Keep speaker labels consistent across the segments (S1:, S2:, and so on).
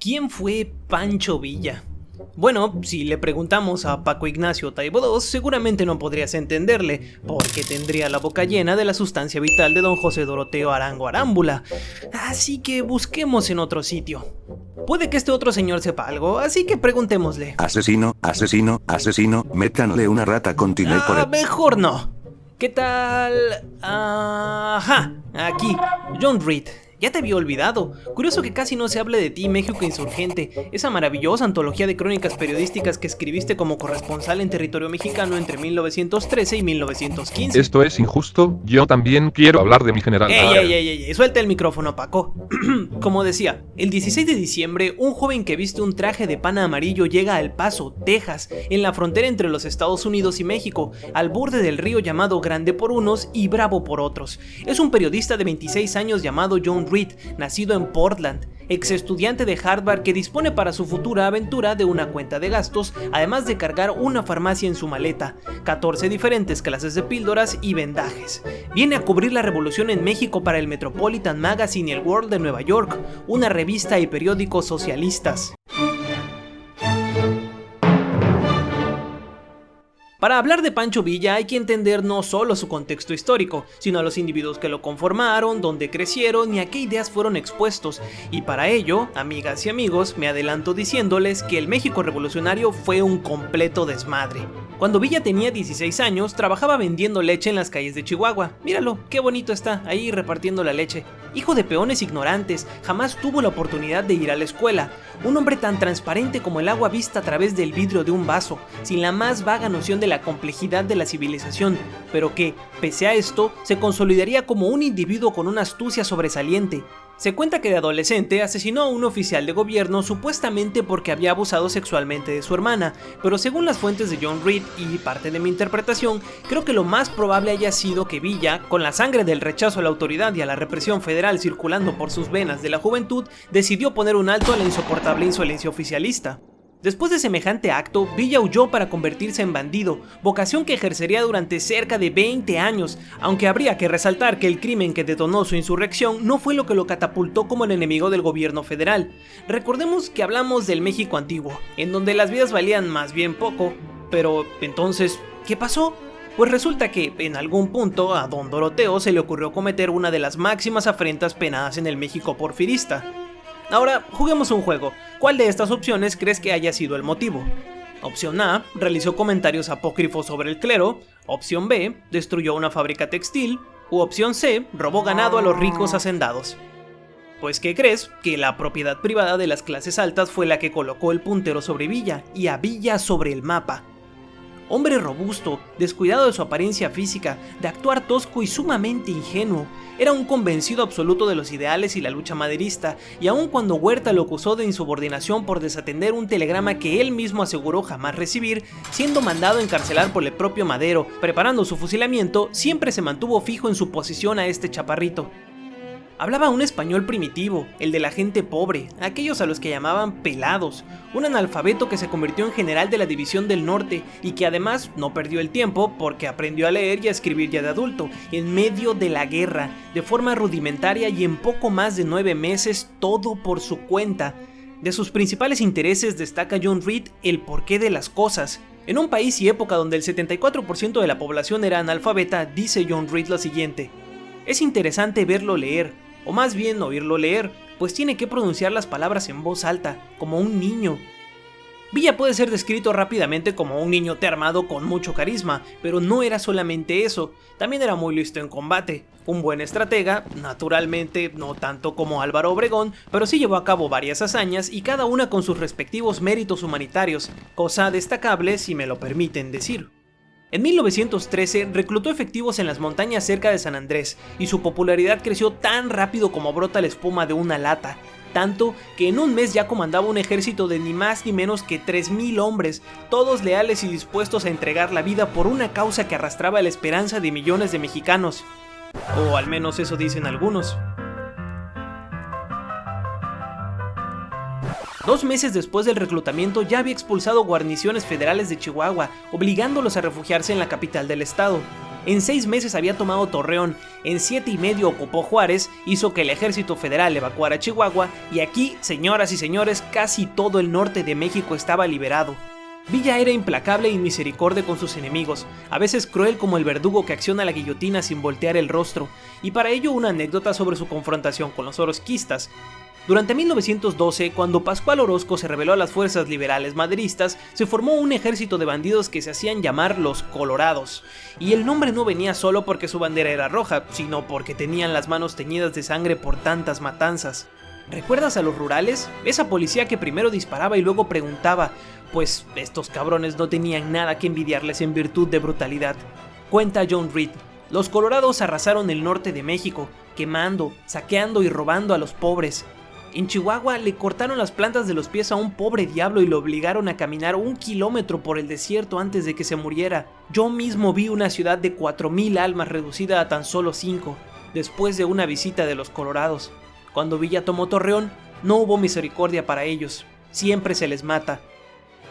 S1: ¿Quién fue Pancho Villa? Bueno, si le preguntamos a Paco Ignacio Taibo II, seguramente no podrías entenderle, porque tendría la boca llena de la sustancia vital de don José Doroteo Arango Arámbula. Así que busquemos en otro sitio. Puede que este otro señor sepa algo, así que preguntémosle.
S2: Asesino, asesino, asesino, métanle una rata con tinel por el...
S1: Mejor no. ¿Qué tal? Ajá, aquí, John Reed. Ya te había olvidado. Curioso que casi no se hable de ti, México Insurgente, esa maravillosa antología de crónicas periodísticas que escribiste como corresponsal en territorio mexicano entre 1913 y 1915.
S3: Esto es injusto, yo también quiero hablar de mi general.
S1: ¡Ey! Suelta el micrófono, Paco. Como decía, el 16 de diciembre, un joven que viste un traje de pana amarillo llega a El Paso, Texas, en la frontera entre los Estados Unidos y México, al borde del río llamado Grande por unos y Bravo por otros. Es un periodista de 26 años llamado John Reed, nacido en Portland, ex estudiante de Harvard que dispone para su futura aventura de una cuenta de gastos, además de cargar una farmacia en su maleta, 14 diferentes clases de píldoras y vendajes. Viene a cubrir la revolución en México para el Metropolitan Magazine y el World de Nueva York, una revista y periódicos socialistas. Para hablar de Pancho Villa hay que entender no solo su contexto histórico, sino a los individuos que lo conformaron, dónde crecieron y a qué ideas fueron expuestos. Y para ello, amigas y amigos, me adelanto diciéndoles que el México revolucionario fue un completo desmadre. Cuando Villa tenía 16 años, trabajaba vendiendo leche en las calles de Chihuahua. Míralo, qué bonito está, ahí repartiendo la leche. Hijo de peones ignorantes, jamás tuvo la oportunidad de ir a la escuela. Un hombre tan transparente como el agua vista a través del vidrio de un vaso, sin la más vaga noción de la complejidad de la civilización, pero que, pese a esto, se consolidaría como un individuo con una astucia sobresaliente. Se cuenta que de adolescente asesinó a un oficial de gobierno supuestamente porque había abusado sexualmente de su hermana, pero según las fuentes de John Reed y parte de mi interpretación, creo que lo más probable haya sido que Villa, con la sangre del rechazo a la autoridad y a la represión federal circulando por sus venas de la juventud, decidió poner un alto a la insoportable insolencia oficialista. Después de semejante acto, Villa huyó para convertirse en bandido, vocación que ejercería durante cerca de 20 años, aunque habría que resaltar que el crimen que detonó su insurrección no fue lo que lo catapultó como el enemigo del gobierno federal. Recordemos que hablamos del México antiguo, en donde las vidas valían más bien poco, pero entonces, ¿qué pasó? Pues resulta que, en algún punto, a don Doroteo se le ocurrió cometer una de las máximas afrentas penadas en el México porfirista. Ahora, juguemos un juego. ¿Cuál de estas opciones crees que haya sido el motivo? Opción A, realizó comentarios apócrifos sobre el clero. Opción B, destruyó una fábrica textil. U opción C, robó ganado a los ricos hacendados. Pues ¿qué crees? Que la propiedad privada de las clases altas fue la que colocó el puntero sobre Villa y a Villa sobre el mapa. Hombre robusto, descuidado de su apariencia física, de actuar tosco y sumamente ingenuo, era un convencido absoluto de los ideales y la lucha maderista, y aun cuando Huerta lo acusó de insubordinación por desatender un telegrama que él mismo aseguró jamás recibir, siendo mandado a encarcelar por el propio Madero, preparando su fusilamiento, siempre se mantuvo fijo en su posición a este chaparrito. Hablaba un español primitivo, el de la gente pobre, aquellos a los que llamaban pelados, un analfabeto que se convirtió en general de la División del Norte y que además no perdió el tiempo porque aprendió a leer y a escribir ya de adulto, en medio de la guerra, de forma rudimentaria y en poco más de 9 meses, todo por su cuenta. De sus principales intereses destaca John Reed el porqué de las cosas. En un país y época donde el 74% de la población era analfabeta, dice John Reed lo siguiente: es interesante verlo leer, o más bien oírlo leer, pues tiene que pronunciar las palabras en voz alta, como un niño. Villa puede ser descrito rápidamente como un niñote armado con mucho carisma, pero no era solamente eso, también era muy listo en combate, un buen estratega, naturalmente no tanto como Álvaro Obregón, pero sí llevó a cabo varias hazañas y cada una con sus respectivos méritos humanitarios, cosa destacable si me lo permiten decir. En 1913 reclutó efectivos en las montañas cerca de San Andrés y su popularidad creció tan rápido como brota la espuma de una lata, tanto que en un mes ya comandaba un ejército de ni más ni menos que 3,000 hombres, todos leales y dispuestos a entregar la vida por una causa que arrastraba la esperanza de millones de mexicanos. O al menos eso dicen algunos. 2 meses después del reclutamiento ya había expulsado guarniciones federales de Chihuahua, obligándolos a refugiarse en la capital del estado. En 6 meses había tomado Torreón, en 7 y medio ocupó Juárez, hizo que el ejército federal evacuara Chihuahua y aquí, señoras y señores, casi todo el norte de México estaba liberado. Villa era implacable y misericorde con sus enemigos, a veces cruel como el verdugo que acciona la guillotina sin voltear el rostro, y para ello una anécdota sobre su confrontación con los orozquistas. Durante 1912, cuando Pascual Orozco se rebeló a las fuerzas liberales maderistas, se formó un ejército de bandidos que se hacían llamar los Colorados, y el nombre no venía solo porque su bandera era roja, sino porque tenían las manos teñidas de sangre por tantas matanzas. ¿Recuerdas a los rurales? Esa policía que primero disparaba y luego preguntaba, pues estos cabrones no tenían nada que envidiarles en virtud de brutalidad. Cuenta John Reed, los Colorados arrasaron el norte de México, quemando, saqueando y robando a los pobres. En Chihuahua le cortaron las plantas de los pies a un pobre diablo y lo obligaron a caminar 1 kilómetro por el desierto antes de que se muriera. Yo mismo vi una ciudad de 4,000 almas reducida a tan solo 5, después de una visita de los Colorados. Cuando Villa tomó Torreón, no hubo misericordia para ellos, siempre se les mata.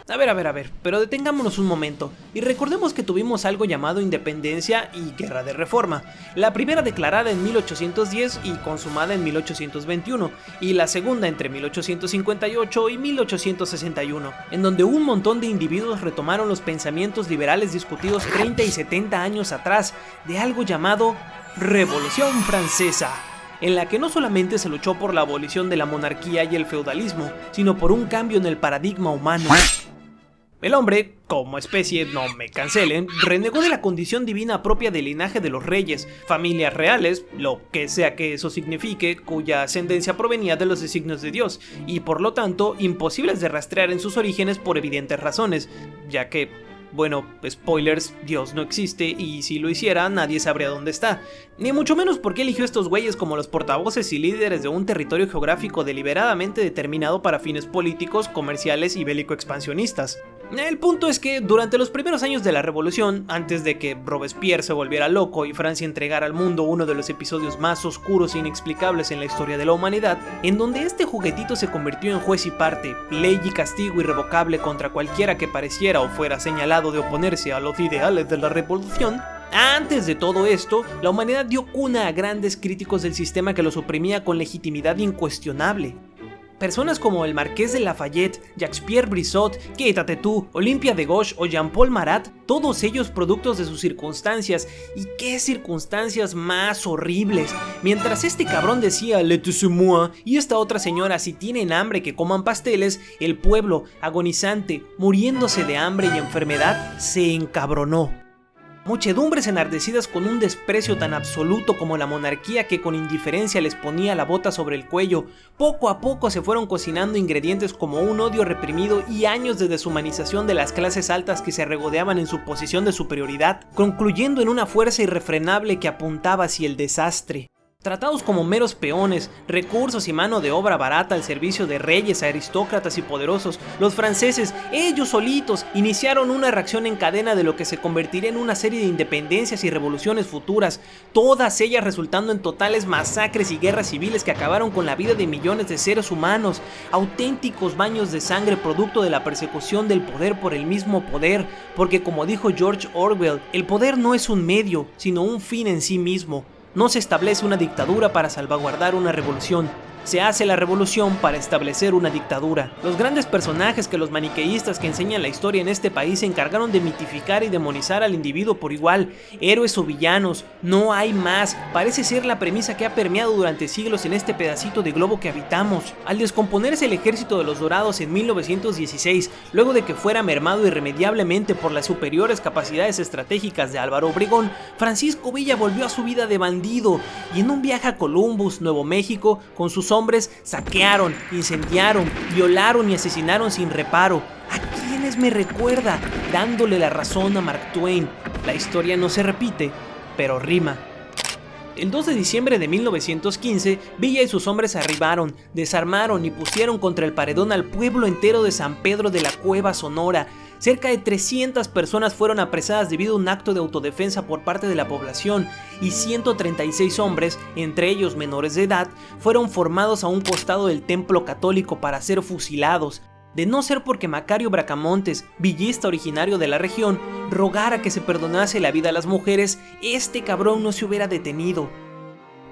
S1: A ver, pero detengámonos un momento y recordemos que tuvimos algo llamado independencia y guerra de reforma, la primera declarada en 1810 y consumada en 1821, y la segunda entre 1858 y 1861, en donde un montón de individuos retomaron los pensamientos liberales discutidos 30 y 70 años atrás de algo llamado Revolución Francesa, en la que no solamente se luchó por la abolición de la monarquía y el feudalismo, sino por un cambio en el paradigma humano. El hombre, como especie, no me cancelen, renegó de la condición divina propia del linaje de los reyes, familias reales, lo que sea que eso signifique, cuya ascendencia provenía de los designios de Dios, y por lo tanto imposibles de rastrear en sus orígenes por evidentes razones, ya que, bueno, spoilers, Dios no existe y si lo hiciera nadie sabría dónde está, ni mucho menos por qué eligió estos güeyes como los portavoces y líderes de un territorio geográfico deliberadamente determinado para fines políticos, comerciales y bélico-expansionistas. El punto es que durante los primeros años de la revolución, antes de que Robespierre se volviera loco y Francia entregara al mundo uno de los episodios más oscuros e inexplicables en la historia de la humanidad, en donde este juguetito se convirtió en juez y parte, ley y castigo irrevocable contra cualquiera que pareciera o fuera señalado de oponerse a los ideales de la revolución. Antes de todo esto, la humanidad dio cuna a grandes críticos del sistema que los oprimía con legitimidad incuestionable. Personas como el Marqués de Lafayette, Jacques-Pierre Brissot, Quédate tú, Olympia de Gauche o Jean-Paul Marat, todos ellos productos de sus circunstancias, y qué circunstancias más horribles. Mientras este cabrón decía "Laissez-moi" y esta otra señora "si tienen hambre que coman pasteles", el pueblo, agonizante, muriéndose de hambre y enfermedad, se encabronó. Muchedumbres enardecidas con un desprecio tan absoluto como la monarquía que con indiferencia les ponía la bota sobre el cuello, poco a poco se fueron cocinando ingredientes como un odio reprimido y años de deshumanización de las clases altas que se regodeaban en su posición de superioridad, concluyendo en una fuerza irrefrenable que apuntaba hacia el desastre. Tratados como meros peones, recursos y mano de obra barata al servicio de reyes, aristócratas y poderosos, los franceses, ellos solitos, iniciaron una reacción en cadena de lo que se convertiría en una serie de independencias y revoluciones futuras, todas ellas resultando en totales masacres y guerras civiles que acabaron con la vida de millones de seres humanos, auténticos baños de sangre producto de la persecución del poder por el mismo poder, porque como dijo George Orwell, el poder no es un medio, sino un fin en sí mismo. No se establece una dictadura para salvaguardar una revolución. Se hace la revolución para establecer una dictadura. Los grandes personajes que los maniqueístas que enseñan la historia en este país se encargaron de mitificar y demonizar al individuo por igual. Héroes o villanos, no hay más. Parece ser la premisa que ha permeado durante siglos en este pedacito de globo que habitamos. Al descomponerse el ejército de los Dorados en 1916, luego de que fuera mermado irremediablemente por las superiores capacidades estratégicas de Álvaro Obregón, Francisco Villa volvió a su vida de bandido y en un viaje a Columbus, Nuevo México, con sus hombres saquearon, incendiaron, violaron y asesinaron sin reparo. ¿A quiénes me recuerda? Dándole la razón a Mark Twain. La historia no se repite, pero rima. El 2 de diciembre de 1915, Villa y sus hombres arribaron, desarmaron y pusieron contra el paredón al pueblo entero de San Pedro de la Cueva, Sonora. Cerca de 300 personas fueron apresadas debido a un acto de autodefensa por parte de la población y 136 hombres, entre ellos menores de edad, fueron formados a un costado del templo católico para ser fusilados. De no ser porque Macario Bracamontes, villista originario de la región, rogara que se perdonase la vida a las mujeres, este cabrón no se hubiera detenido.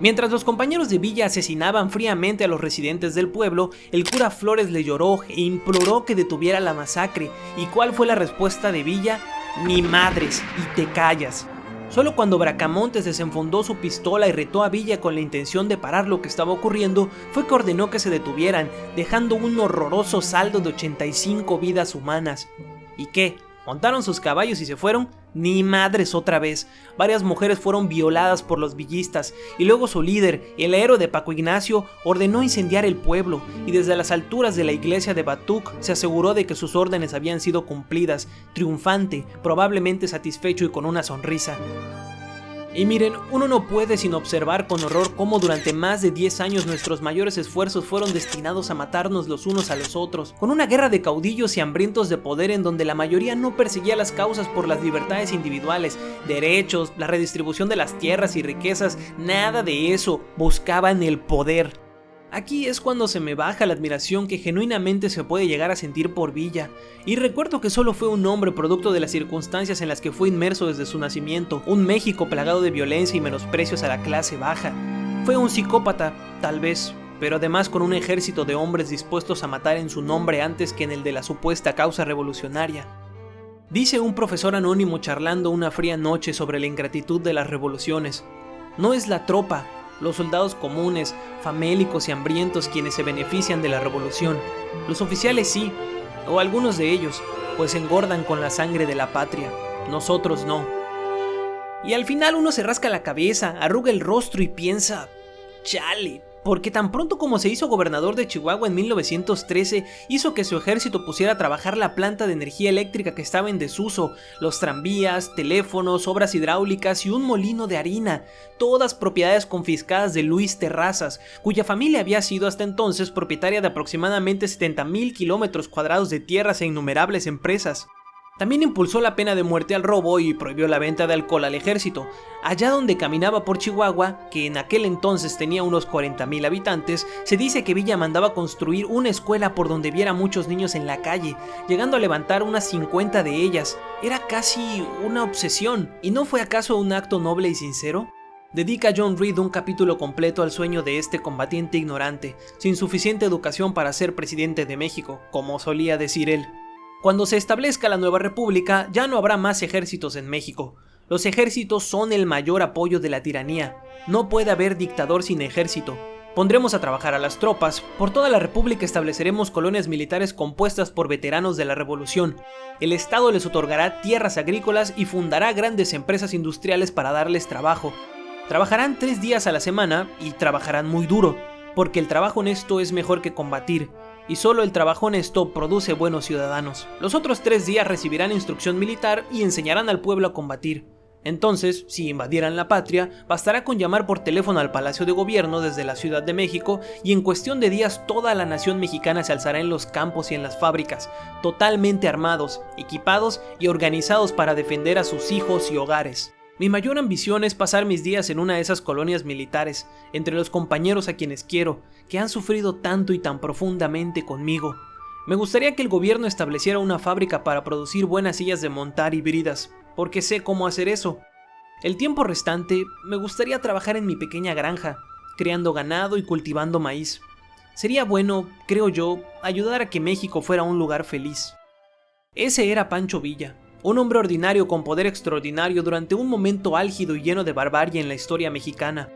S1: Mientras los compañeros de Villa asesinaban fríamente a los residentes del pueblo, el cura Flores le lloró e imploró que detuviera la masacre. ¿Y cuál fue la respuesta de Villa? Ni madres, y te callas. Solo cuando Bracamontes desenfundó su pistola y retó a Villa con la intención de parar lo que estaba ocurriendo, fue que ordenó que se detuvieran, dejando un horroroso saldo de 85 vidas humanas. ¿Y qué? ¿Montaron sus caballos y se fueron? Ni madres otra vez. Varias mujeres fueron violadas por los villistas y luego su líder, el héroe de Paco Ignacio, ordenó incendiar el pueblo y desde las alturas de la iglesia de Batuc se aseguró de que sus órdenes habían sido cumplidas, triunfante, probablemente satisfecho y con una sonrisa. Y miren, uno no puede sin observar con horror cómo durante más de 10 años nuestros mayores esfuerzos fueron destinados a matarnos los unos a los otros, con una guerra de caudillos y hambrientos de poder en donde la mayoría no perseguía las causas por las libertades individuales, derechos, la redistribución de las tierras y riquezas, nada de eso, buscaban el poder. Aquí es cuando se me baja la admiración que genuinamente se puede llegar a sentir por Villa, y recuerdo que solo fue un hombre producto de las circunstancias en las que fue inmerso desde su nacimiento, un México plagado de violencia y menosprecios a la clase baja. Fue un psicópata, tal vez, pero además con un ejército de hombres dispuestos a matar en su nombre antes que en el de la supuesta causa revolucionaria. Dice un profesor anónimo charlando una fría noche sobre la ingratitud de las revoluciones: no es la tropa, los soldados comunes, famélicos y hambrientos quienes se benefician de la revolución. Los oficiales sí, o algunos de ellos, pues engordan con la sangre de la patria. Nosotros no. Y al final uno se rasca la cabeza, arruga el rostro y piensa: chale, porque tan pronto como se hizo gobernador de Chihuahua en 1913, hizo que su ejército pusiera a trabajar la planta de energía eléctrica que estaba en desuso, los tranvías, teléfonos, obras hidráulicas y un molino de harina, todas propiedades confiscadas de Luis Terrazas, cuya familia había sido hasta entonces propietaria de aproximadamente 70,000 kilómetros cuadrados de tierras e innumerables empresas. También impulsó la pena de muerte al robo y prohibió la venta de alcohol al ejército. Allá donde caminaba por Chihuahua, que en aquel entonces tenía unos 40,000 habitantes, se dice que Villa mandaba construir una escuela por donde viera muchos niños en la calle, llegando a levantar unas 50 de ellas. Era casi una obsesión, ¿y no fue acaso un acto noble y sincero? Dedica John Reed un capítulo completo al sueño de este combatiente ignorante, sin suficiente educación para ser presidente de México, como solía decir él. Cuando se establezca la nueva república, ya no habrá más ejércitos en México. Los ejércitos son el mayor apoyo de la tiranía. No puede haber dictador sin ejército. Pondremos a trabajar a las tropas. Por toda la república estableceremos colonias militares compuestas por veteranos de la revolución. El Estado les otorgará tierras agrícolas y fundará grandes empresas industriales para darles trabajo. Trabajarán 3 días a la semana y trabajarán muy duro, porque el trabajo honesto es mejor que combatir. Y solo el trabajo honesto produce buenos ciudadanos. Los otros 3 días recibirán instrucción militar y enseñarán al pueblo a combatir. Entonces, si invadieran la patria, bastará con llamar por teléfono al Palacio de Gobierno desde la Ciudad de México y en cuestión de días toda la nación mexicana se alzará en los campos y en las fábricas, totalmente armados, equipados y organizados para defender a sus hijos y hogares. Mi mayor ambición es pasar mis días en una de esas colonias militares, entre los compañeros a quienes quiero, que han sufrido tanto y tan profundamente conmigo. Me gustaría que el gobierno estableciera una fábrica para producir buenas sillas de montar y bridas, porque sé cómo hacer eso. El tiempo restante me gustaría trabajar en mi pequeña granja, criando ganado y cultivando maíz. Sería bueno, creo yo, ayudar a que México fuera un lugar feliz. Ese era Pancho Villa. Un hombre ordinario con poder extraordinario durante un momento álgido y lleno de barbarie en la historia mexicana.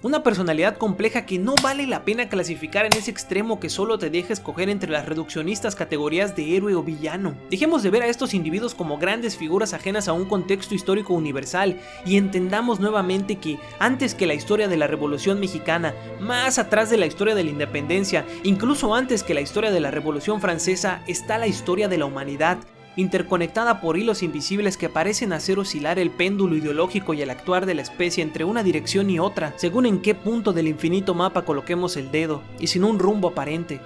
S1: Una personalidad compleja que no vale la pena clasificar en ese extremo que solo te deja escoger entre las reduccionistas categorías de héroe o villano. Dejemos de ver a estos individuos como grandes figuras ajenas a un contexto histórico universal y entendamos nuevamente que antes que la historia de la Revolución Mexicana, más atrás de la historia de la independencia, incluso antes que la historia de la Revolución Francesa, está la historia de la humanidad, interconectada por hilos invisibles que parecen hacer oscilar el péndulo ideológico y el actuar de la especie entre una dirección y otra, según en qué punto del infinito mapa coloquemos el dedo, y sin un rumbo aparente.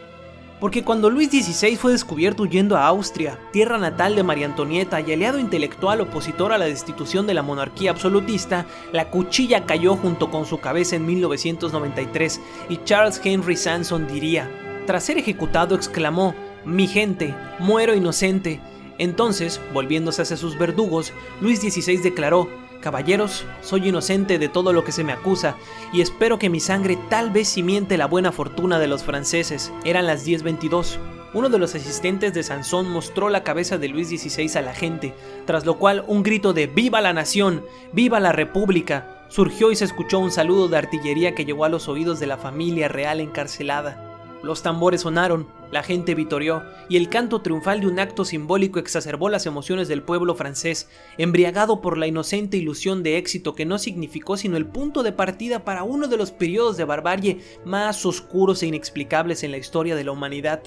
S1: Porque cuando Luis XVI fue descubierto huyendo a Austria, tierra natal de María Antonieta y aliado intelectual opositor a la destitución de la monarquía absolutista, la cuchilla cayó junto con su cabeza en 1993, y Charles Henry Sanson diría: tras ser ejecutado exclamó: mi gente, muero inocente. Entonces, volviéndose hacia sus verdugos, Luis XVI declaró: caballeros, soy inocente de todo lo que se me acusa, y espero que mi sangre tal vez cimiente la buena fortuna de los franceses. Eran las 10:22. Uno de los asistentes de Sansón mostró la cabeza de Luis XVI a la gente, tras lo cual un grito de ¡Viva la nación! ¡Viva la república! Surgió y se escuchó un saludo de artillería que llegó a los oídos de la familia real encarcelada. Los tambores sonaron, la gente vitoreó, y el canto triunfal de un acto simbólico exacerbó las emociones del pueblo francés, embriagado por la inocente ilusión de éxito que no significó sino el punto de partida para uno de los periodos de barbarie más oscuros e inexplicables en la historia de la humanidad.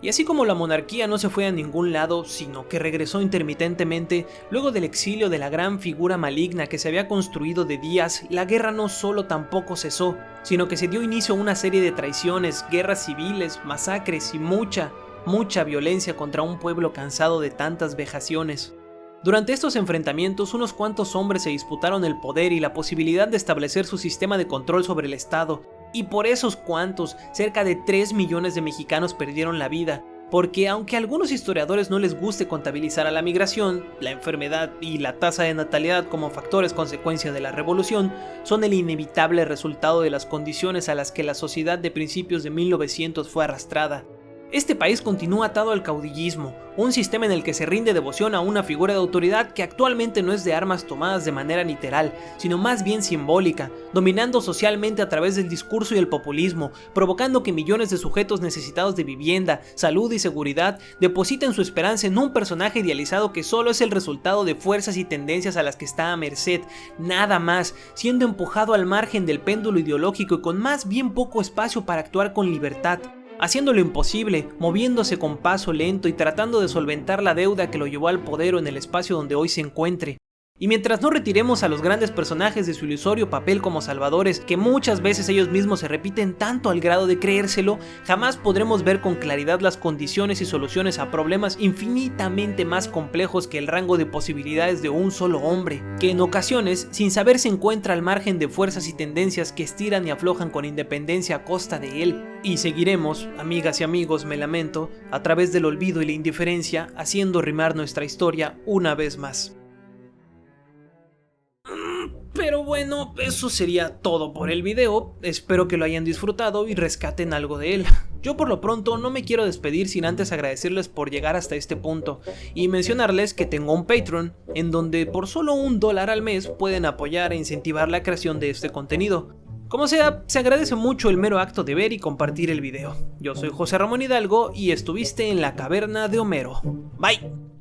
S1: Y así como la monarquía no se fue a ningún lado, sino que regresó intermitentemente, luego del exilio de la gran figura maligna que se había construido de días, la guerra no solo tampoco cesó, sino que se dio inicio a una serie de traiciones, guerras civiles, masacres y mucha violencia contra un pueblo cansado de tantas vejaciones. Durante estos enfrentamientos, unos cuantos hombres se disputaron el poder y la posibilidad de establecer su sistema de control sobre el Estado, y por esos cuantos, cerca de 3 millones de mexicanos perdieron la vida, porque aunque a algunos historiadores no les guste contabilizar a la migración, la enfermedad y la tasa de natalidad como factores consecuencia de la revolución, son el inevitable resultado de las condiciones a las que la sociedad de principios de 1900 fue arrastrada. Este país continúa atado al caudillismo, un sistema en el que se rinde devoción a una figura de autoridad que actualmente no es de armas tomadas de manera literal, sino más bien simbólica, dominando socialmente a través del discurso y el populismo, provocando que millones de sujetos necesitados de vivienda, salud y seguridad depositen su esperanza en un personaje idealizado que solo es el resultado de fuerzas y tendencias a las que está a merced, nada más, siendo empujado al margen del péndulo ideológico y con más bien poco espacio para actuar con libertad. Haciendo lo imposible, moviéndose con paso lento y tratando de solventar la deuda que lo llevó al poder o en el espacio donde hoy se encuentre. Y mientras no retiremos a los grandes personajes de su ilusorio papel como salvadores, que muchas veces ellos mismos se repiten tanto al grado de creérselo, jamás podremos ver con claridad las condiciones y soluciones a problemas infinitamente más complejos que el rango de posibilidades de un solo hombre, que en ocasiones, sin saber, se encuentra al margen de fuerzas y tendencias que estiran y aflojan con independencia a costa de él. Y seguiremos, amigas y amigos, me lamento, a través del olvido y la indiferencia, haciendo rimar nuestra historia una vez más. Pero bueno, eso sería todo por el video, espero que lo hayan disfrutado y rescaten algo de él. Yo por lo pronto no me quiero despedir sin antes agradecerles por llegar hasta este punto y mencionarles que tengo un Patreon en donde por solo $1 al mes pueden apoyar e incentivar la creación de este contenido. Como sea, se agradece mucho el mero acto de ver y compartir el video. Yo soy José Ramón Hidalgo y estuviste en la Caverna de Homero. Bye.